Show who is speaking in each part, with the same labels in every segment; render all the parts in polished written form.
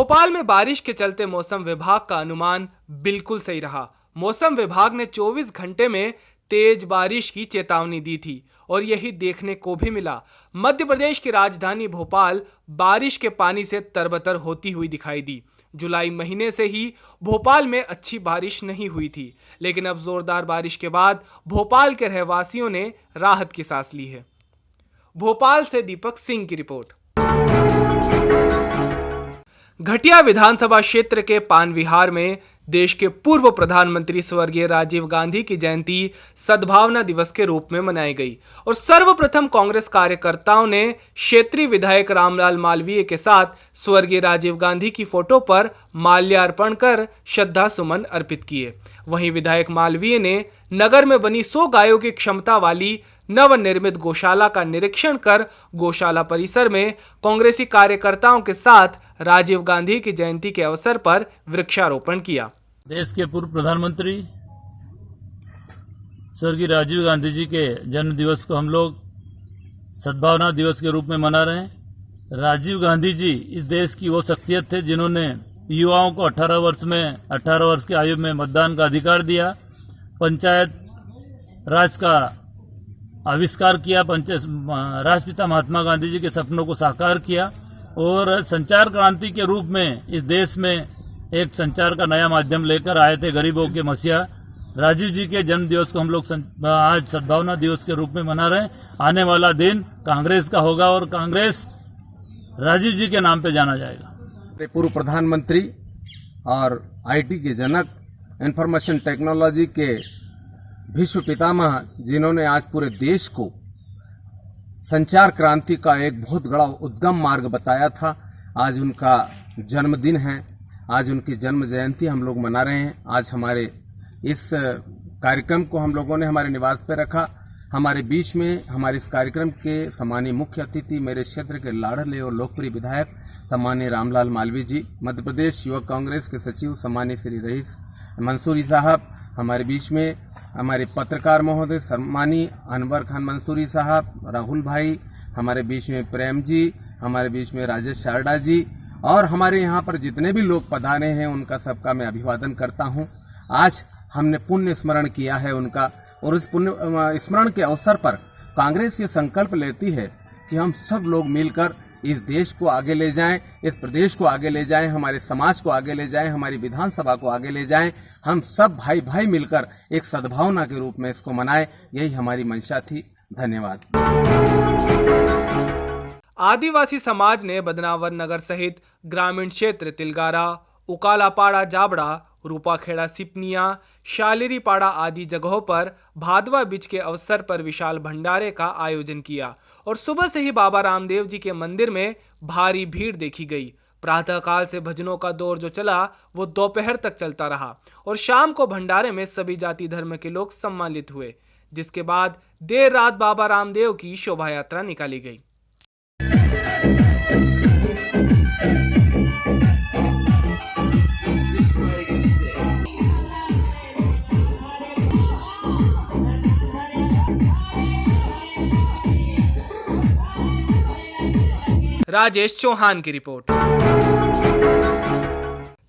Speaker 1: भोपाल में बारिश के चलते मौसम विभाग का अनुमान बिल्कुल सही रहा। मौसम विभाग ने 24 घंटे में तेज बारिश की चेतावनी दी थी और यही देखने को भी मिला। मध्य प्रदेश की राजधानी भोपाल बारिश के पानी से तरबतर होती हुई दिखाई दी। जुलाई महीने से ही भोपाल में अच्छी बारिश नहीं हुई थी, लेकिन अब जोरदार बारिश के बाद भोपाल के रहवासियों ने राहत की सांस ली है। भोपाल से दीपक सिंह की रिपोर्ट। घटिया विधानसभा क्षेत्र के पान विहार में देश के पूर्व प्रधानमंत्री स्वर्गीय राजीव गांधी की जयंती सद्भावना दिवस के रूप में मनाई गई और सर्वप्रथम कांग्रेस कार्यकर्ताओं ने क्षेत्रीय विधायक रामलाल मालवीय के साथ स्वर्गीय राजीव गांधी की फोटो पर माल्यार्पण कर श्रद्धा सुमन अर्पित किए। वहीं विधायक मालवीय ने नगर में बनी 100 गायों की क्षमता वाली नवनिर्मित गौशाला का निरीक्षण कर गौशाला परिसर में कांग्रेसी कार्यकर्ताओं के साथ राजीव गांधी की जयंती के अवसर पर वृक्षारोपण किया।
Speaker 2: देश के पूर्व प्रधानमंत्री स्वर्गीय राजीव गांधी जी के जन्म दिवस को हम लोग सद्भावना दिवस के रूप में मना रहे हैं। राजीव गांधी जी इस देश की वो शख्सियत थे जिन्होंने युवाओं को 18 वर्ष की आयु में मतदान का अधिकार दिया, पंचायत राज का आविष्कार किया, राष्ट्रपिता महात्मा गांधी जी के सपनों को साकार किया और संचार क्रांति के रूप में इस देश में एक संचार का नया माध्यम लेकर आए थे गरीबों के मसीहा। राजीव जी के जन्म दिवस को हम लोग आज सद्भावना दिवस के रूप में मना रहे हैं। आने वाला दिन कांग्रेस का होगा और कांग्रेस राजीव जी के नाम पे जाना जाएगा।
Speaker 3: पूर्व प्रधानमंत्री और आईटी के जनक, इंफॉर्मेशन टेक्नोलॉजी के विश्व पितामह, जिन्होंने आज पूरे देश को संचार क्रांति का एक बहुत बड़ा उद्गम मार्ग बताया था, आज उनका जन्मदिन है। आज उनकी जन्म जयंती हम लोग मना रहे हैं। आज हमारे इस कार्यक्रम को हम लोगों ने हमारे निवास पर रखा। हमारे बीच में हमारे इस कार्यक्रम के सम्मानीय मुख्य अतिथि मेरे क्षेत्र के लाडले और लोकप्रिय विधायक सम्मानीय रामलाल मालवीय जी, मध्य प्रदेश युवक कांग्रेस के सचिव सम्मानीय श्री रईस मंसूरी साहब, हमारे बीच में हमारे पत्रकार महोदय सम्मानीय अनवर खान मंसूरी साहब, राहुल भाई, हमारे बीच में प्रेम जी, हमारे बीच में राजेश शारदा जी और हमारे यहाँ पर जितने भी लोग पधारे हैं उनका सबका मैं अभिवादन करता हूँ। आज हमने पुण्य स्मरण किया है उनका और इस पुण्य स्मरण के अवसर पर कांग्रेस ये संकल्प लेती है कि हम सब लोग मिलकर इस देश को आगे ले जाएं, इस प्रदेश को आगे ले जाएं, हमारे समाज को आगे ले जाएं, हमारी विधानसभा को आगे ले जाएं। हम सब भाई भाई मिलकर एक सद्भावना के रूप में इसको मनाएं, यही हमारी मंशा थी। धन्यवाद।
Speaker 1: आदिवासी समाज ने बदनावर नगर सहित ग्रामीण क्षेत्र तिलगारा, उकालापाड़ा जाबड़ा, रूपाखेड़ा सिपनिया, शालिरीपाड़ा आदि जगहों पर भादवा बीज के अवसर पर विशाल भंडारे का आयोजन किया और सुबह से ही बाबा रामदेव जी के मंदिर में भारी भीड़ देखी गई। प्रातःकाल से भजनों का दौर जो चला वो दोपहर तक चलता रहा और शाम को भंडारे में सभी जाति धर्म के लोग सम्मानित हुए, जिसके बाद देर रात बाबा रामदेव की शोभा यात्रा निकाली गई। राजेश चौहान की रिपोर्ट।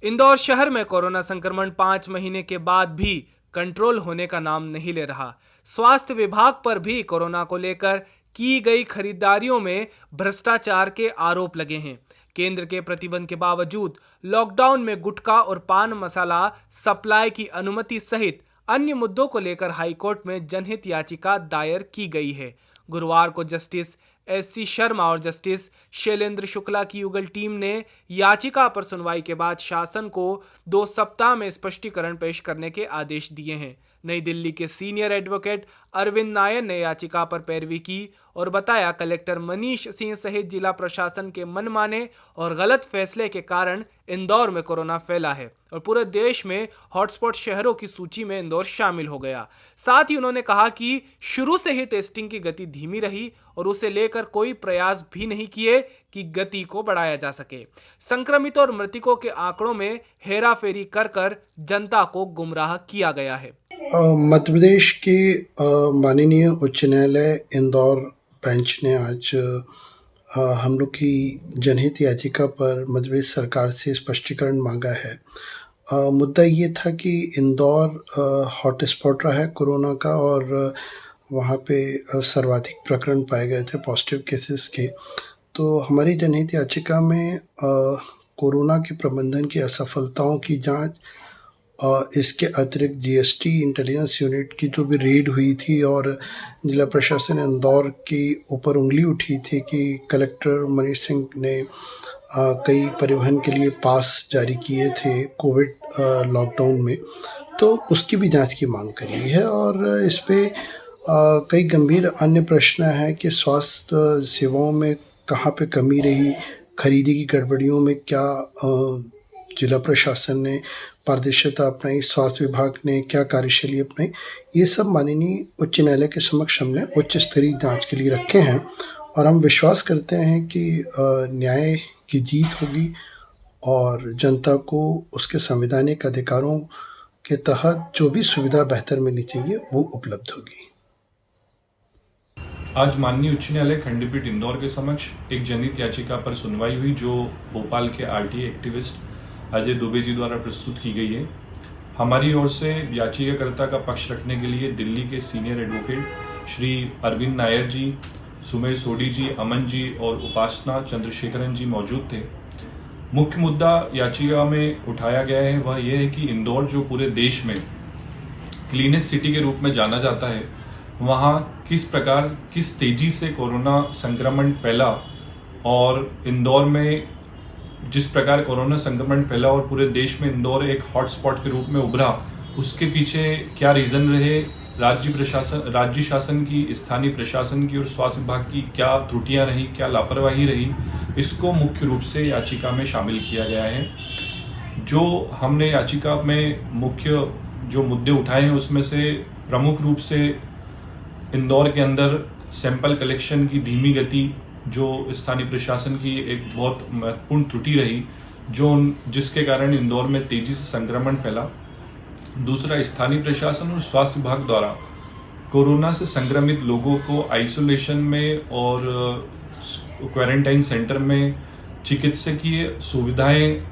Speaker 1: इंदौर शहर में कोरोना संक्रमण 5 महीने के बाद भी कंट्रोल होने का नाम नहीं ले रहा। स्वास्थ्य विभाग पर भी कोरोना को लेकर की गई खरीदारियों में भ्रष्टाचार के आरोप लगे हैं। केंद्र के प्रतिबंध के बावजूद लॉकडाउन में गुटखा और पान मसाला सप्लाई की अनुमति सहित अन्य मुद्दों को लेकर हाईकोर्ट में जनहित याचिका दायर की गई है। गुरुवार को जस्टिस एससी शर्मा और जस्टिस शैलेंद्र शुक्ला की युगल टीम ने याचिका पर सुनवाई के बाद शासन को 2 सप्ताह में स्पष्टीकरण पेश करने के आदेश दिए हैं। नई दिल्ली के सीनियर एडवोकेट अरविंद नायर ने याचिका पर पैरवी की और बताया, कलेक्टर मनीष सिंह सहित जिला प्रशासन के मनमाने और गलत फैसले के कारण इंदौर में कोरोना फैला है और पूरे देश में हॉटस्पॉट शहरों की सूची में इंदौर शामिल हो गया। साथ ही उन्होंने कहा कि शुरू से ही टेस्टिंग की गति धीमी रही और उसे लेकर कोई प्रयास भी नहीं किए कि गति को बढ़ाया जा सके। संक्रमितों और मृतकों के आंकड़ों में हेराफेरी कर जनता को गुमराह किया गया है।
Speaker 4: मध्य प्रदेश की माननीय उच्च न्यायालय इंदौर बेंच ने आज हम लोग की जनहित याचिका पर मध्य प्रदेश सरकार से स्पष्टीकरण मांगा है। मुद्दा ये था कि इंदौर हॉट स्पॉट रहा है कोरोना का और वहाँ पे सर्वाधिक प्रकरण पाए गए थे पॉजिटिव केसेस के। तो हमारी जनहित याचिका में कोरोना के प्रबंधन की असफलताओं की जांच, इसके अतिरिक्त जीएसटी इंटेलिजेंस यूनिट की जो भी रेड हुई थी और जिला प्रशासन इंदौर की ऊपर उंगली उठी थी कि कलेक्टर मनीष सिंह ने कई परिवहन के लिए पास जारी किए थे कोविड लॉकडाउन में, तो उसकी भी जांच की मांग करी है। और इस पे कई गंभीर अन्य प्रश्न हैं कि स्वास्थ्य सेवाओं में कहाँ पे कमी रही, खरीदी की गड़बड़ियों में क्या जिला प्रशासन ने पारदर्शिता अपनाई, स्वास्थ्य विभाग ने क्या कार्यशैली अपनाई, ये सब माननीय उच्च न्यायालय के समक्ष हमने उच्च स्तरीय जांच के लिए रखे हैं। और हम विश्वास करते हैं कि न्याय की जीत होगी और जनता को उसके संवैधानिक अधिकारों के तहत जो भी सुविधा बेहतर मिलनी चाहिए वो उपलब्ध होगी।
Speaker 5: आज माननीय उच्च न्यायालय खंडपीठ इंदौर के समक्ष एक जनहित याचिका पर सुनवाई हुई जो भोपाल के आरटीआई एक्टिविस्ट अजय दुबे जी द्वारा प्रस्तुत की गई है। हमारी ओर से याचिकाकर्ता का पक्ष रखने के लिए दिल्ली के सीनियर एडवोकेट श्री अरविंद नायर जी, सुमेर सोडी जी, अमन जी और उपासना चंद्रशेखरन जी मौजूद थे। मुख्य मुद्दा याचिका में उठाया गया है वह यह है कि इंदौर जो पूरे देश में क्लीनेस्ट सिटी के रूप में जाना जाता है, वहाँ किस तेजी से कोरोना संक्रमण फैला और इंदौर में जिस प्रकार कोरोना संक्रमण फैला और पूरे देश में इंदौर एक हॉटस्पॉट के रूप में उभरा, उसके पीछे क्या रीजन रहे, राज्य शासन की, स्थानीय प्रशासन की और स्वास्थ्य विभाग की क्या त्रुटियां रही, क्या लापरवाही रही, इसको मुख्य रूप से याचिका में शामिल किया गया है। जो हमने याचिका में मुख्य जो मुद्दे उठाए हैं उसमें से प्रमुख रूप से इंदौर के अंदर सैंपल कलेक्शन की धीमी गति जो स्थानीय प्रशासन की एक बहुत महत्वपूर्ण त्रुटि रही, जिसके कारण इंदौर में तेजी से संक्रमण फैला। दूसरा, स्थानीय प्रशासन और स्वास्थ्य विभाग द्वारा कोरोना से संक्रमित लोगों को आइसोलेशन में और क्वारंटाइन सेंटर में चिकित्सकीय सुविधाएं,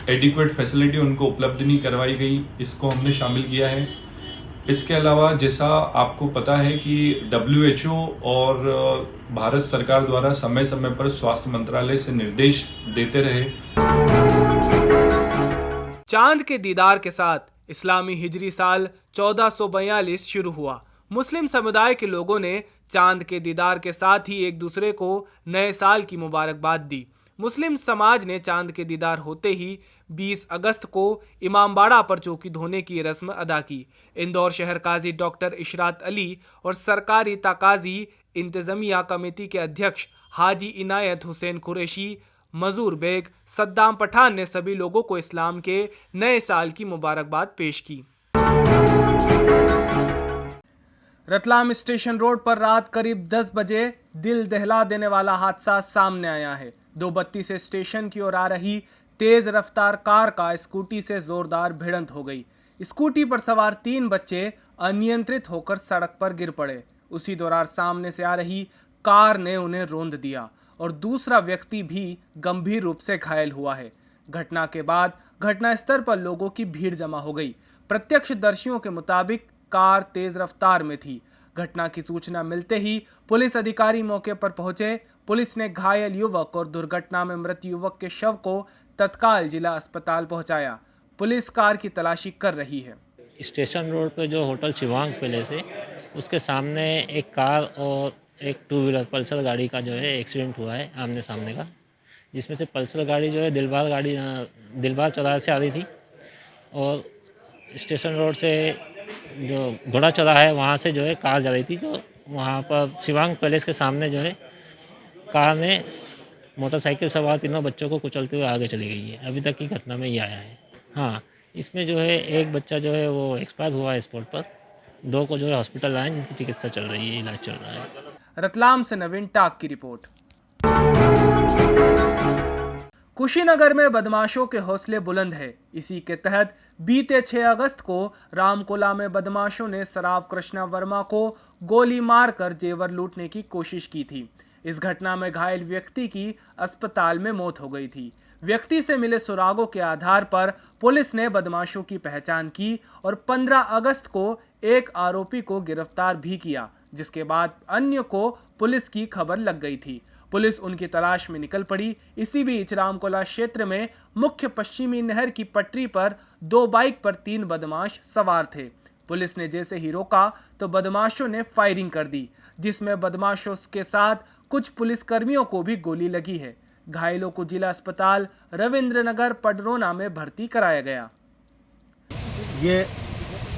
Speaker 5: एडिक्वेट फैसिलिटी उनको उपलब्ध नहीं करवाई गई, इसको हमने शामिल किया है। इसके अलावा जैसा आपको पता है कि WHO और भारत सरकार द्वारा समय समय पर स्वास्थ्य मंत्रालय से निर्देश देते रहे।
Speaker 1: चांद के दीदार के साथ इस्लामी हिजरी साल 1442 शुरू हुआ। मुस्लिम समुदाय के लोगों ने चांद के दीदार के साथ ही एक दूसरे को नए साल की मुबारकबाद दी। मुस्लिम समाज ने चांद के दीदार होते ही 20 अगस्त को इमामबाड़ा पर चौकी धोने की रस्म अदा की। इंदौर शहर काजी डॉक्टर इशरात अली और सरकारी ताकाजी इंतजामिया कमेटी के अध्यक्ष हाजी इनायत हुसैन कुरैशी, मजूर बेग, सद्दाम पठान ने सभी लोगों को इस्लाम के नए साल की मुबारकबाद पेश की। रतलाम स्टेशन रोड पर रात करीब 10 बजे दिल दहला देने वाला हादसा सामने आया है। 2:32 से स्टेशन की ओर आ रही तेज रफ्तार कार का स्कूटी से जोरदार भिड़ंत हो गई। स्कूटी पर सवार 3 बच्चे अनियंत्रित होकर सड़क पर गिर पड़े। उसी दौरान सामने से आ रही कार ने उन्हें रौंद दिया और दूसरा व्यक्ति भी गंभीर रूप से घायल हुआ है। घटना के बाद घटनास्थल पर लोगों की भीड़ जमा हो गई। प्रत्यक्षदर्शियों के मुताबिक कार तेज रफ्तार में थी। घटना की सूचना मिलते ही पुलिस अधिकारी मौके पर पहुंचे। पुलिस ने घायल युवक और दुर्घटना में मृत युवक के शव को तत्काल जिला अस्पताल पहुंचाया। पुलिस कार की तलाशी कर रही है।
Speaker 6: स्टेशन रोड पर जो होटल शिवांग पैलेस है उसके सामने एक कार और एक 2 व्हीलर पल्सर गाड़ी का जो है एक्सीडेंट हुआ है आमने सामने का, जिसमें से पल्सर गाड़ी जो है दिलबाग चौराहे से आ रही थी और स्टेशन रोड से जो घोड़ा चौराहा है वहाँ से जो है कार जा रही थी। तो वहाँ पर शिवांग पैलेस के सामने जो है कार ने मोटरसाइकिल सवार 3 बच्चों को कुचलते हुए आगे चली गई है। अभी तक की घटना में ये आया है। हाँ, इसमें जो है एक बच्चा जो है वो एक्सपायर हुआ है स्पॉट पर, 2 को जो है हॉस्पिटल लाए, जिनकी चिकित्सा चल रही है, इलाज चल रहा है।
Speaker 1: रतलाम से नवीन टाक की रिपोर्ट। कुशीनगर में बदमाशों के हौसले बुलंद है। इसी के तहत बीते 6 अगस्त को रामकोला में बदमाशों ने शराब कृष्णा वर्मा को गोली मारकर जेवर लूटने की कोशिश की थी। इस घटना में घायल व्यक्ति की अस्पताल में मौत हो गई थी। व्यक्ति से मिले सुरागों के आधार पर पुलिस ने बदमाशों की पहचान की और 15 अगस्त को एक आरोपी को गिरफ्तार भी किया, जिसके बाद अन्य को पुलिस की खबर लग गई थी। पुलिस उनकी तलाश में निकल पड़ी। इसी बीच रामकोला क्षेत्र में मुख्य पश्चिमी नहर की पटरी पर 2 बाइक पर 3 बदमाश सवार थे। पुलिस ने जैसे ही रोका तो बदमाशों ने फायरिंग कर दी, जिसमें बदमाशों के साथ कुछ पुलिसकर्मियों को भी गोली लगी है। घायलों को जिला अस्पताल रविंद्रनगर पडरौना में भर्ती कराया गया।
Speaker 7: ये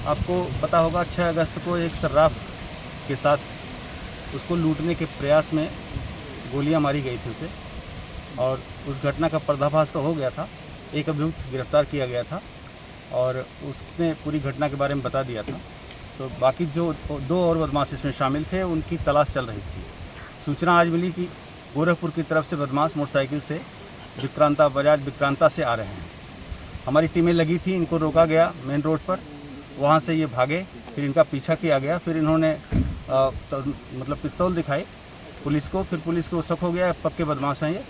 Speaker 7: आपको पता होगा 6 अगस्त को एक सर्राफ के साथ उसको लूटने के प्रयास में गोलियां मारी गई थी उसे, और उस घटना का पर्दाफाश तो हो गया था। एक अभियुक्त गिरफ्तार किया गया था और उसने पूरी घटना के बारे में बता दिया था। तो बाकी जो 2 और बदमाश इसमें शामिल थे उनकी तलाश चल रही थी। सूचना आज मिली कि गोरखपुर की तरफ से बदमाश मोटरसाइकिल से बजाज विक्रांता से आ रहे हैं। हमारी टीमें लगी थी, इनको रोका गया मेन रोड पर, वहाँ से ये भागे, फिर इनका पीछा किया गया, फिर इन्होंने पिस्तौल दिखाई पुलिस को, फिर पुलिस को शक हो गया पक्के बदमाश हैं ये,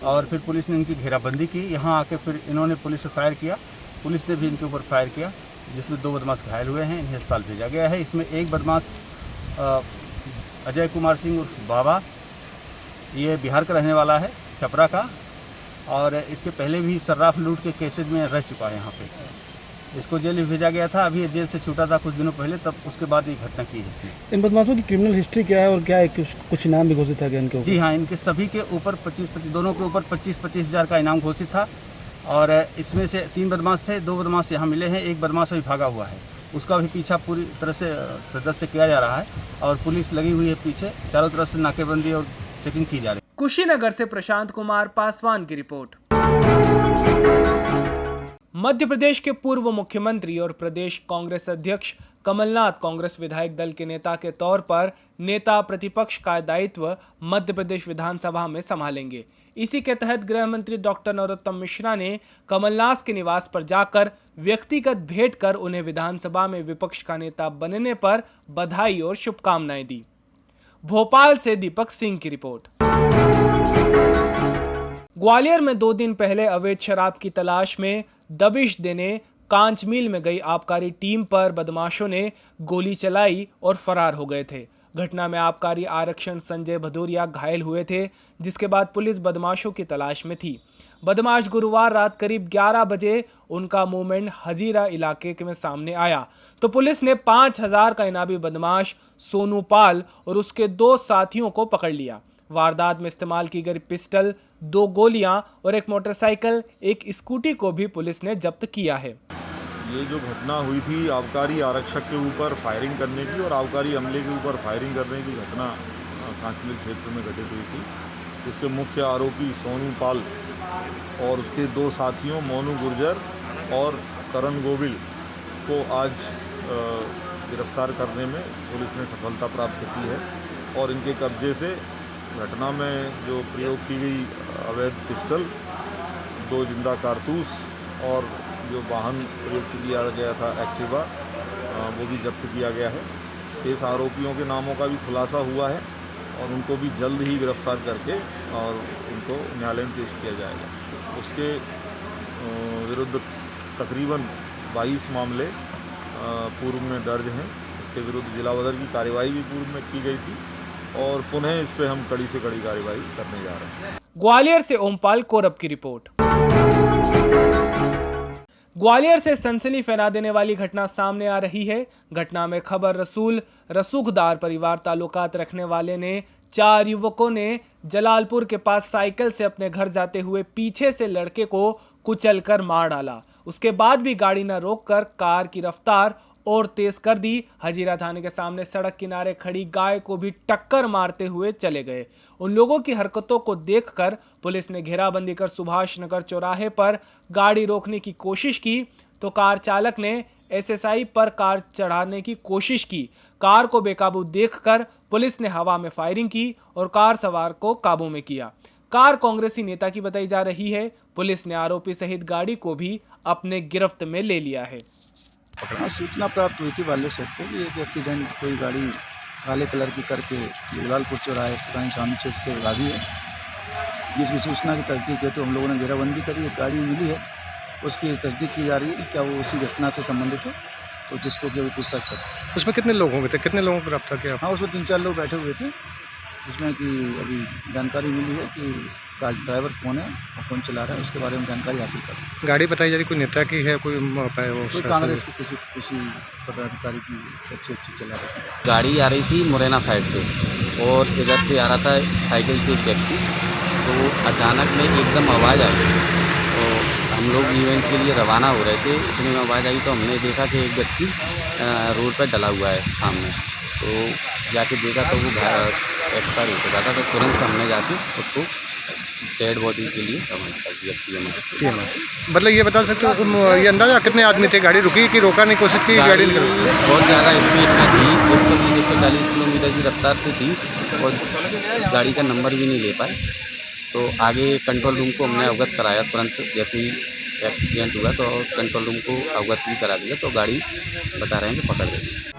Speaker 7: और फिर पुलिस ने इनकी घेराबंदी की। यहाँ आके फिर इन्होंने पुलिस पर फायर किया, पुलिस ने भी इनके ऊपर फायर किया, जिसमें 2 बदमाश घायल हुए हैं, इन्हें अस्पताल भेजा गया है। इसमें एक बदमाश अजय कुमार सिंह उर्फ बाबा, ये बिहार का रहने वाला है, छपरा का, और इसके पहले भी सर्राफ लूट के केसेज में रह चुका है यहाँ पे। इसको जेल में भेजा गया था, अभी ये जेल से छूटा था कुछ दिनों पहले, तब उसके बाद ये घटना की है इसने।
Speaker 8: इन बदमाशों की क्रिमिनल हिस्ट्री क्या है और क्या है, कुछ इनाम भी घोषित था क्या इनके ऊपर?
Speaker 7: जी हाँ, इनके सभी के ऊपर 25-25 दोनों के ऊपर 25-25 हज़ार का इनाम घोषित था, और इसमें से 3 बदमाश थे, 2 बदमाश यहाँ मिले हैं, एक बदमाश अभी भागा हुआ है, उसका भी पीछा पूरी तरह से सदस्य से किया जा रहा है, और पुलिस लगी हुई है पीछे, चारों तरफ से नाकेबंदी और चेकिंग की जा रही है।
Speaker 1: कुशीनगर से प्रशांत कुमार पासवान की रिपोर्ट। मध्य प्रदेश के पूर्व मुख्यमंत्री और प्रदेश कांग्रेस अध्यक्ष कमलनाथ कांग्रेस विधायक दल के नेता के तौर पर नेता प्रतिपक्ष का दायित्व मध्य प्रदेश विधानसभा में संभालेंगे। इसी के तहत गृह मंत्री डॉक्टर नरोत्तम मिश्रा ने कमलनाथ के निवास पर जाकर व्यक्तिगत भेंट कर उन्हें विधानसभा में विपक्ष का नेता बनने पर बधाई और शुभकामनाएं दी। भोपाल से दीपक सिंह की रिपोर्ट। ग्वालियर में 2 दिन पहले अवैध शराब की तलाश में दबिश देने कांच मिल में गई आबकारी टीम पर बदमाशों ने गोली चलाई और फरार हो गए थे। घटना में आबकारी आरक्षक संजय भदौरिया घायल हुए थे, जिसके बाद पुलिस बदमाशों की तलाश में थी। बदमाश गुरुवार रात करीब 11 बजे उनका मूवमेंट हजीरा इलाके में सामने आया तो पुलिस ने 5000 का इनामी बदमाश सोनू पाल और उसके 2 साथियों को पकड़ लिया। वारदात में इस्तेमाल की गई पिस्टल, 2 गोलियां और एक मोटरसाइकिल, एक स्कूटी को भी पुलिस ने जब्त किया है।
Speaker 9: ये जो घटना हुई थी आबकारी आरक्षक के ऊपर फायरिंग करने की और आबकारी अमले के ऊपर फायरिंग करने की घटना कांचमिल क्षेत्र में घटित हुई थी। इसके मुख्य आरोपी सोनू पाल और उसके 2 साथियों मोनू गुर्जर और करण गोविल को आज गिरफ्तार करने में पुलिस ने सफलता प्राप्त की है, और इनके कब्जे से घटना में जो प्रयोग की गई अवैध पिस्टल, 2 जिंदा कारतूस और जो वाहन प्रयोग किया गया था एक्टिवा, वो भी जब्त किया गया है। शेष आरोपियों के नामों का भी खुलासा हुआ है और उनको भी जल्द ही गिरफ्तार करके और उनको न्यायालय में पेश किया जाएगा। उसके विरुद्ध तकरीबन 22 मामले पूर्व में दर्ज हैं। इसके विरुद्ध जिला बदर की कार्रवाई भी पूर्व में की गई थी और पुनः इस पे हम कड़ी से कड़ी कार्रवाई करने जा रहे हैं।
Speaker 1: ग्वालियर से ओमपाल कोरब की रिपोर्ट। ग्वालियर से सनसनी फैला देने वाली घटना सामने आ रही है। घटना में खबर रसूल रसूखदार परिवार ताल्लुकात रखने वाले ने 4 युवकों ने जलालपुर के पास साइकिल से अपने घर जाते हुए पीछे से लड़के को कुचलकर मार डाला। उसके बाद भी गाड़ी न रोककर कार की रफ्तार और तेज कर दी। हजीरा थाने के सामने सड़क किनारे खड़ी गाय को भी टक्कर मारते हुए चले गए। उन लोगों की हरकतों को देखकर पुलिस ने घेराबंदी कर सुभाष नगर चौराहे पर गाड़ी रोकने की कोशिश की तो कार चालक ने एसएसआई पर कार चढ़ाने की कोशिश की। कार को बेकाबू देखकर पुलिस ने हवा में फायरिंग की और कार सवार को काबू में किया। कार कांग्रेसी नेता की बताई जा रही है। पुलिस ने आरोपी सहित गाड़ी को भी अपने गिरफ्त में ले लिया है।
Speaker 10: सूचना प्राप्त हुई थी बालेश्वर को कि एक एक्सीडेंट, कोई गाड़ी काले कलर की करके जलालपुर चौराहे पुरानी शामी चौक से भागी है, जिसकी सूचना की तस्दीक है तो हम लोगों ने घेराबंदी करी। एक गाड़ी मिली है, उसकी तस्दीक की जा रही है कि क्या वो उसी घटना से संबंधित हो, तो जिसको कि अभी पूछताछ कर।
Speaker 11: उसमें कितने लोग होंगे थे, कितने लोगों को गिरफ्तार किया?
Speaker 10: हाँ, उसमें 3-4 लोग बैठे हुए थे, जिसमें कि अभी जानकारी मिली है कि ड्राइवर कौन है और कौन चला रहा है, उसके बारे में जानकारी हासिल कर।
Speaker 11: गाड़ी बताई जा रही कोई नेता की है, कोई
Speaker 10: कोई कांग्रेस की किसी पदाधिकारी की अच्छी चला रही थी।
Speaker 12: गाड़ी आ रही थी मुरैना साइड से और इधर से आ रहा था साइकिल से एक व्यक्ति, तो अचानक में एकदम आवाज़ आई, तो हम लोग इवेंट के लिए रवाना हो रहे थे, इतने में आवाज़ आई तो हमने देखा कि एक व्यक्ति रोड पर डला हुआ है सामने, तो जाके देखा तो वो एक्सपायर हो चुका था, तो तुरंत हमने जाके उसको डेड बॉडी के लिए रवाना कर दिया PMI।
Speaker 11: मतलब ये बता सकते हो ये अंदाजा कितने आदमी थे? गाड़ी रुकी कि रोकने की कोशिश की? गाड़ी
Speaker 12: बहुत ज़्यादा स्पीड में थी, 130-140 किलोमीटर की रफ्तार से थी और गाड़ी का नंबर भी नहीं ले पाए, तो आगे कंट्रोल रूम को हमने अवगत कराया तुरंत। जैसे ही एक्सीडेंट हुआ तो कंट्रोल रूम को अवगत भी करा दिया, तो गाड़ी बता रहे हैं कि पकड़ गई।